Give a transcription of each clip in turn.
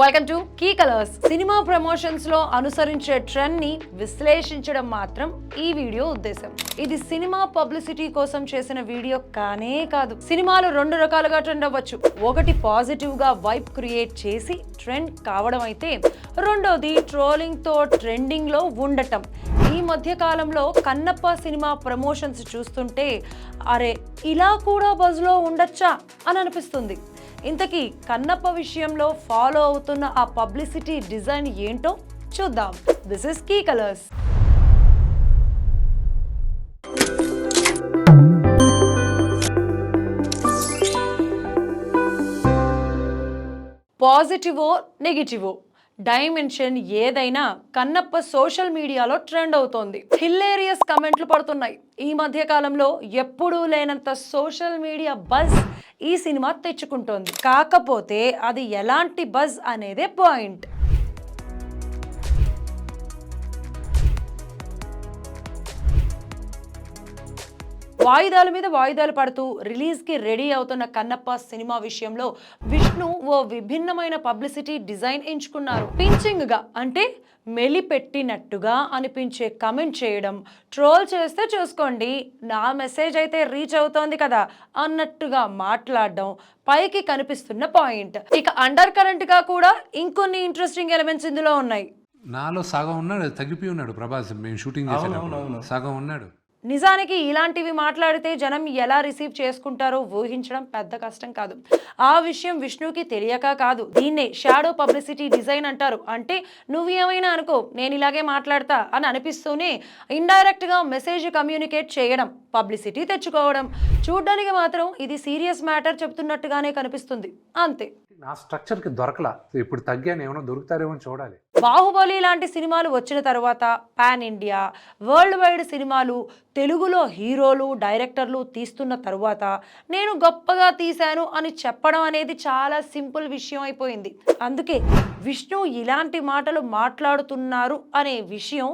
Welcome to key colours. Cinema promotions లో అనుసరించే trend ని విశ్లేషించడం మాత్రం ఈ వీడియో ఉద్దేశం. ఇది సినిమా పబ్లిసిటీ కోసం చేసిన వీడియో కానే కాదు. సినిమాలు రెండు రకాలుగా ట్రెండ్ అవ్వచ్చు. ఒకటి పాజిటివ్ గా వైబ్ క్రియేట్ చేసి ట్రెండ్ కావడం అయితే, రెండోది ట్రోలింగ్ తో ట్రెండింగ్ లో ఉండటం. ఈ మధ్య కాలంలో కన్నప్ప సినిమా ప్రమోషన్స్ చూస్తుంటే అరే ఇలా కూడా బజ్ లో ఉండొచ్చా అని అనిపిస్తుంది. ఇంతకీ కన్నప్ప విషయంలో ఫాలో అవుతున్న ఆ పబ్లిసిటీ డిజైన్ ఏంటో చూద్దాం. This is key colours. పాజిటివో నెగిటివో డైమెన్షన్ ఏదైనా కన్నప్ప సోషల్ మీడియాలో ట్రెండ్ అవుతోంది. హిల్లేరియస్ కమెంట్లు పడుతున్నాయి. ఈ మధ్య కాలంలో ఎప్పుడూ లేనంత సోషల్ మీడియా బజ్ ఈ సినిమా తెచ్చుకుంటోంది. కాకపోతే అది ఎలాంటి బజ్ అనేదే పాయింట్. వాయిదాల మీద వాయిదాలు పడుతూ రిలీజ్కి రెడీ అవుతున్న కన్నప్ప సినిమా విషయంలో విష్ణు ఓ విభిన్నమైన పబ్లిసిటీ డిజైన్ ఎంచుకున్నారు. పించింగ్గా అంటే మెలిపెట్టినట్టుగా అనిపించే కమెంట్ చేయడం, ట్రోల్ చేస్తే చూసుకోండి నా మెసేజ్ అయితే రీచ్ అవుతోంది కదా అన్నట్టుగా మాట్లాడడం పైకి కనిపిస్తున్న పాయింట్. ఇక అండర్ కరెంట్ గా కూడా ఇంకొన్ని ఇంట్రెస్టింగ్ ఎలిమెంట్స్ ఇందులో ఉన్నాయి. నాలో సగం ఉన్నాడు, తగ్గిపోయి ఉన్నాడు ప్రభాస్. మేము షూటింగ్ చేసేటప్పుడు సగం ఉన్నాడు. నిజానికి ఇలాంటివి మాట్లాడితే జనం ఎలా రిసీవ్ చేసుకుంటారో ఊహించడం పెద్ద కష్టం కాదు. ఆ విషయం విష్ణుకి తెలియక కాదు. దీన్నే షాడో పబ్లిసిటీ డిజైన్ అంటారు. అంటే నువ్వు ఏమైనా అనుకో నేను ఇలాగే మాట్లాడతా అని అనిపిస్తూనే ఇండైరెక్ట్ గా మెసేజ్ కమ్యూనికేట్ చేయడం, పబ్లిసిటీ తెచ్చుకోవడం. చూడ్డానికి మాత్రం ఇది సీరియస్ మ్యాటర్ చెప్తున్నట్టుగానే కనిపిస్తుంది, అంతే. నా స్ట్రక్చర్కి దొరకలా. ఇప్పుడు తగ్గాను, ఏమైనా దొరుకుతారేమో చూడాలి. బాహుబలి లాంటి సినిమాలు వచ్చిన తర్వాత పాన్ ఇండియా, వరల్డ్ వైడ్ సినిమాలు తెలుగులో హీరోలు డైరెక్టర్లు తీస్తున్న తరువాత నేను గొప్పగా తీశాను అని చెప్పడం అనేది చాలా సింపుల్ విషయం అయిపోయింది. అందుకే విష్ణు ఇలాంటి మాటలు మాట్లాడుతున్నారు అనే విషయం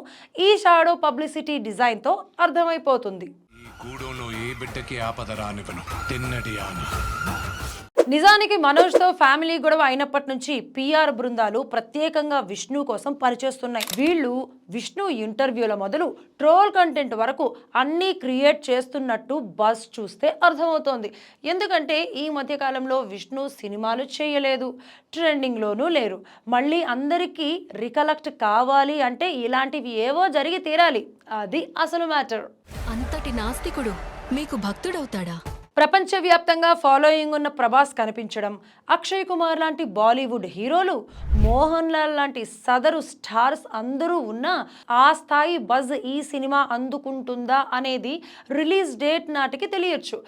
ఈ షాడో పబ్లిసిటీ డిజైన్తో అర్థమైపోతుంది. నిజానికి మనోజ్తో ఫ్యామిలీ గొడవ అయినప్పటి నుంచి పిఆర్ బృందాలు ప్రత్యేకంగా విష్ణు కోసం పనిచేస్తున్నాయి. వీళ్ళు విష్ణు ఇంటర్వ్యూల మొదలు ట్రోల్ కంటెంట్ వరకు అన్నీ క్రియేట్ చేస్తున్నట్టు బస్ చూస్తే అర్థమవుతోంది. ఎందుకంటే ఈ మధ్యకాలంలో విష్ణు సినిమాలు చేయలేదు, ట్రెండింగ్లోనూ లేరు. మళ్ళీ అందరికీ రికలెక్ట్ కావాలి అంటే ఇలాంటివి ఏవో జరిగి తీరాలి. అది అసలు మ్యాటర్. అంతటి నాస్తికుడు మీకు భక్తుడవుతాడా? ప్రపంచవ్యాప్తంగా ఫాలోయింగ్ ఉన్న ప్రభాస్ కనిపించడం, అక్షయ్ కుమార్ లాంటి బాలీవుడ్ హీరోలు, మోహన్ లాల్ లాంటి సదరు స్టార్స్ అందరూ ఉన్నా ఆ స్థాయి బజ్ ఈ సినిమా అందుకుంటుందా అనేది రిలీజ్ డేట్ నాటికి తెలియచ్చు.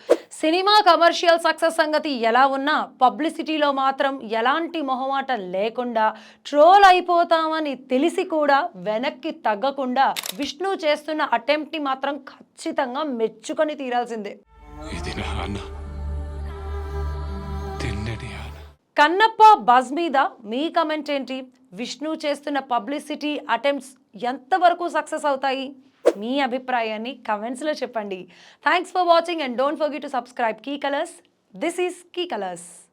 సినిమా కమర్షియల్ సక్సెస్ సంగతి ఎలా ఉన్నా పబ్లిసిటీలో మాత్రం ఎలాంటి మొహమాట లేకుండా ట్రోల్ అయిపోతామని తెలిసి కూడా వెనక్కి తగ్గకుండా విష్ణు చేస్తున్న అటెంప్ట్ని మాత్రం ఖచ్చితంగా మెచ్చుకొని తీరాల్సిందే. కన్నప్ప బజ్ మీద మీ కమెంట్ ఏంటి? విష్ణు చేస్తున్న పబ్లిసిటీ అటెంప్ట్స్ ఎంతవరకు సక్సెస్ అవుతాయి? మీ అభిప్రాయాన్ని కమెంట్స్లో చెప్పండి. Thanks for watching and don't forget to subscribe key colours. This is key colours.